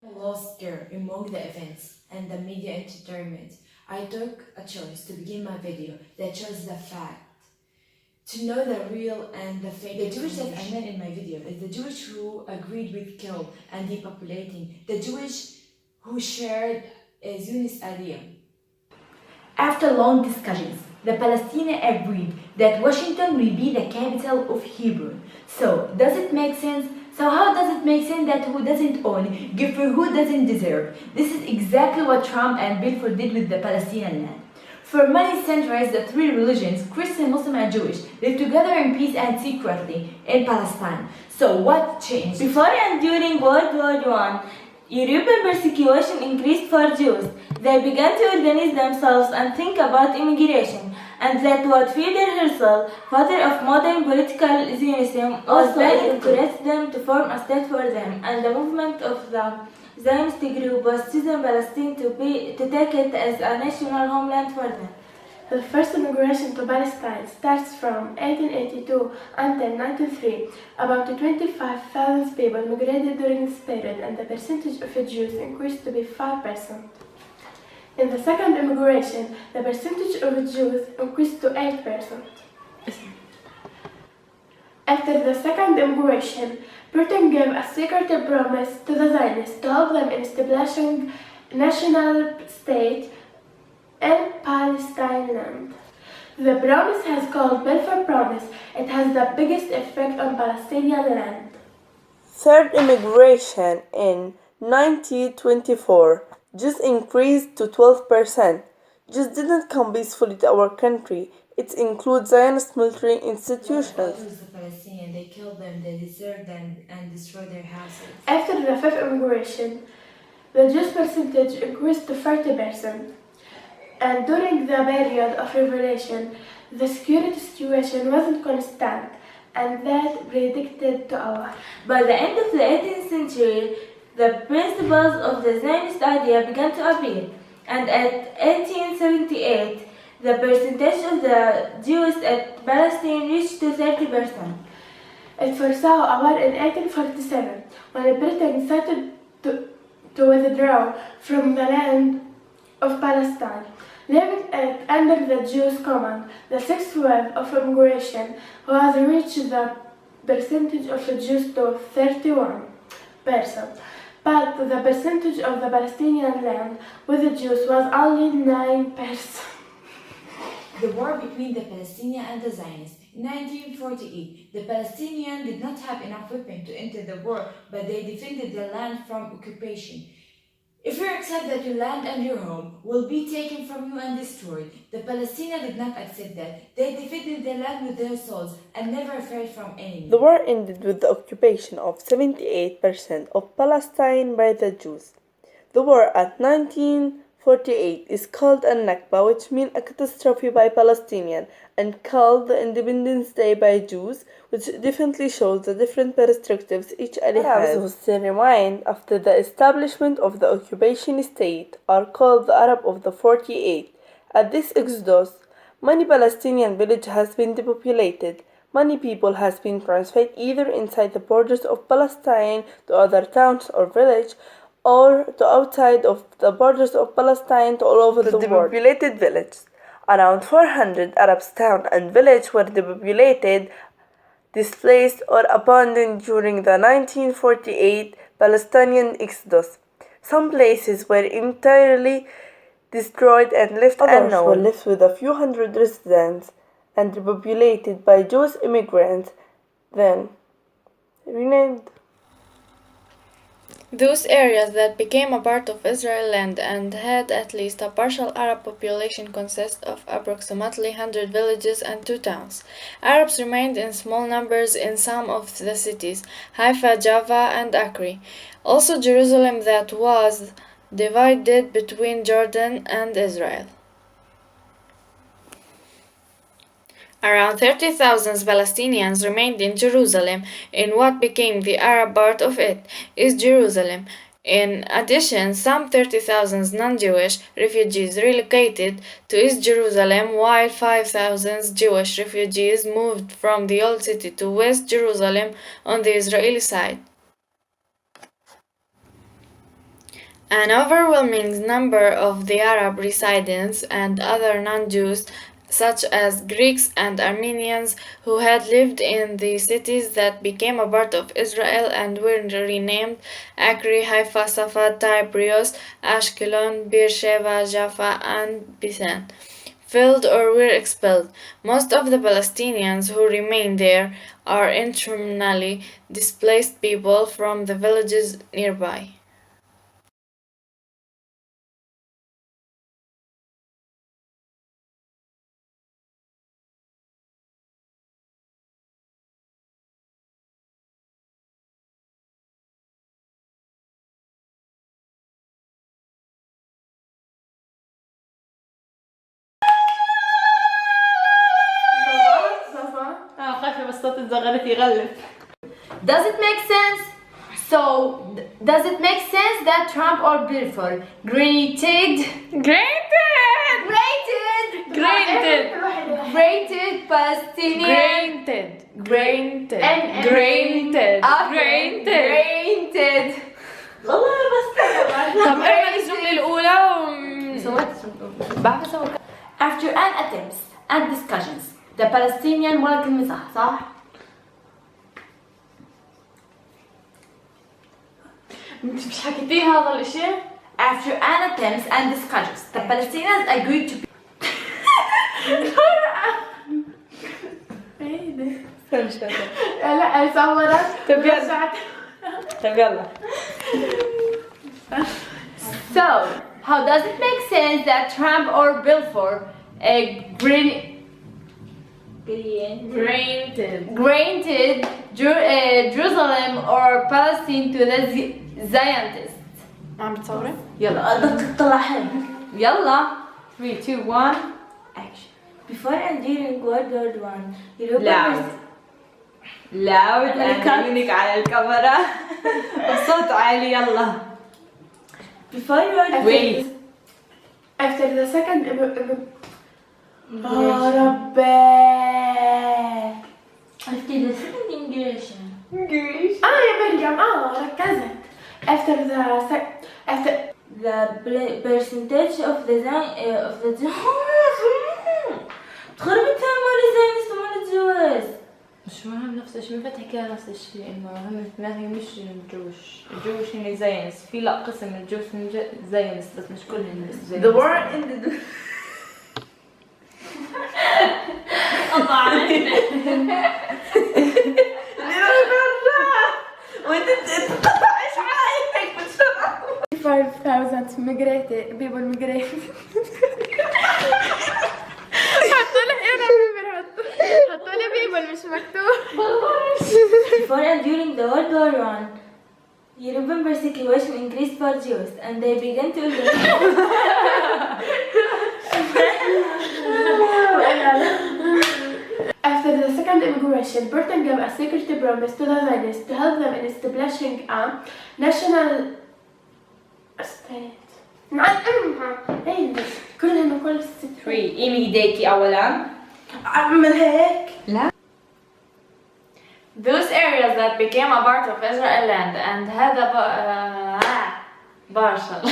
Lost air among the events and the media entertainment. I took a choice to begin my video that shows the fact, to know the real and the fake. The Jewish that I meant in my video is the Jewish who agreed with kill and depopulating, the Jewish who shared a Zionist idea. After long discussions, the Palestinians agreed that Washington will be the capital of Hebron. So, does it make sense? So how does it make sense that who doesn't own, give for who doesn't deserve? This is exactly what Trump and Belfort did with the Palestinian land. For many centuries, the three religions, Christian, Muslim, and Jewish, lived together in peace and secretly in Palestine. So what changed? Before and during World War I, European persecution increased for Jews. They began to organize themselves and think about immigration, and that what Theodor Herzl, father of modern political Zionism, also encouraged them to form a state for them, and the movement of the Zionist group was choosing Palestine to take it as a national homeland for them. The first immigration to Palestine starts from 1882 until 1903. About 25,000 people migrated during this period, and the percentage of Jews increased to be 5%. In the second immigration, the percentage of Jews increased to 8%. After the second immigration, Britain gave a secret promise to the Zionists to help them in establishing a national state in Palestine land. The promise has called Balfour Promise. It has the biggest effect on Palestinian land. Third immigration in 1924. Jews increased to 12%. Jews didn't come peacefully to our country. It includes Zionist military institutions. The Palestinians, they killed them, they deserted them, and destroyed their houses. After the fifth immigration, the Jews percentage increased to 30%. And during the period of revelation, the security situation wasn't constant, and that predicted to our. By the end of the 18th century, the principles of the Zionist idea began to appear, and at 1878, the percentage of the Jews at Palestine reached to 30%. It foresaw a war in 1847, when Britain started to withdraw from the land of Palestine, leaving it under the Jews' command. The sixth wave of immigration was reached the percentage of the Jews to 31%, but the percentage of the Palestinian land with the Jews was only 9%. The war between the Palestinians and the Zionists. In 1948, the Palestinians did not have enough weapons to enter the war, but they defended their land from occupation. If you accept that your land and your home will be taken from you and destroyed, the Palestinians did not accept that. They defended their land with their souls and never feared from enemy. The war ended with the occupation of 78% of Palestine by the Jews. The war at 1948 is called a Nakba, which means a catastrophe by Palestinians, and called the Independence Day by Jews, which definitely shows the different perspectives each ally has. Arabs who still remained after the establishment of the occupation state are called the Arab of the 48. At this exodus, many Palestinian villages has been depopulated. Many people has been transferred either inside the borders of Palestine to other towns or villages, or to outside of the borders of Palestine to all over the world. Depopulated villages. Around 400 Arab towns and villages were depopulated, displaced, or abandoned during the 1948 Palestinian exodus. Some places were entirely destroyed and left unknown. Others were left with a few hundred residents and repopulated by Jewish immigrants, then renamed. Those areas that became a part of Israel land and had at least a partial Arab population consist of approximately 100 villages and 2 towns. Arabs remained in small numbers in some of the cities, Haifa, Jaffa, and Acre. Also Jerusalem, that was divided between Jordan and Israel. Around 30,000 Palestinians remained in Jerusalem, in what became the Arab part of it, East Jerusalem. In addition, some 30,000 non-Jewish refugees relocated to East Jerusalem, while 5,000 Jewish refugees moved from the Old City to West Jerusalem on the Israeli side. An overwhelming number of the Arab residents and other non-Jews, such as Greeks and Armenians, who had lived in the cities that became a part of Israel and were renamed Acre, Haifa, Safad, Tiberias, Ashkelon, Beersheba, Jaffa, and Bisan, fled or were expelled. Most of the Palestinians who remain there are internally displaced people from the villages nearby. خايفة بس صوت الزغرة يغلب. Does it make sense? So, does it make sense that Trump or Balfour granted Palestinian granted والله بس طب اعمل الجملة الأولى after an attempts and discussions the Palestinian ولا كلمة صح؟ انت مش حكيتيه هذا الاشي؟ After an attempts and discussions the Palestinians agreed to لا صورت طيب يلا. So, how does it make sense that Trump or Balfour granted Jerusalem or Palestine to the Zionists? عم بتصوري؟ يلا بدك تطلع حلو. يلا 3, 2, 1 action. Before and during World War One, European Loud and unique على الكاميرا الصوت عالي يلا. Before World War Wait. after the second ربي After the second immigration. يا مريم ركزت after The percentage of the تخربت مال الزينس ومال الجواز. مش مهم نفس الشيء، ما تحكي نفس الشيء، انه هم ما هي مش الجوش هن زينس، في لا قسم من الجوش هن زينس بس مش كلهم زينس. The war ended. وانت تقطعش عايزك بسرعة. 5,000 people migrated حطوا لي هنا حطوا لي people مش مكتوب. Before and during the World War One, European persecution increased for Jews, and they began to After the second immigration, Britain gave a security promise to the Zionists to help them in establishing a national state. كلهم كل الست. قيمي ايديكي اولا. اعمل هيك. لا. Those areas that became a part of Israel land and had a partial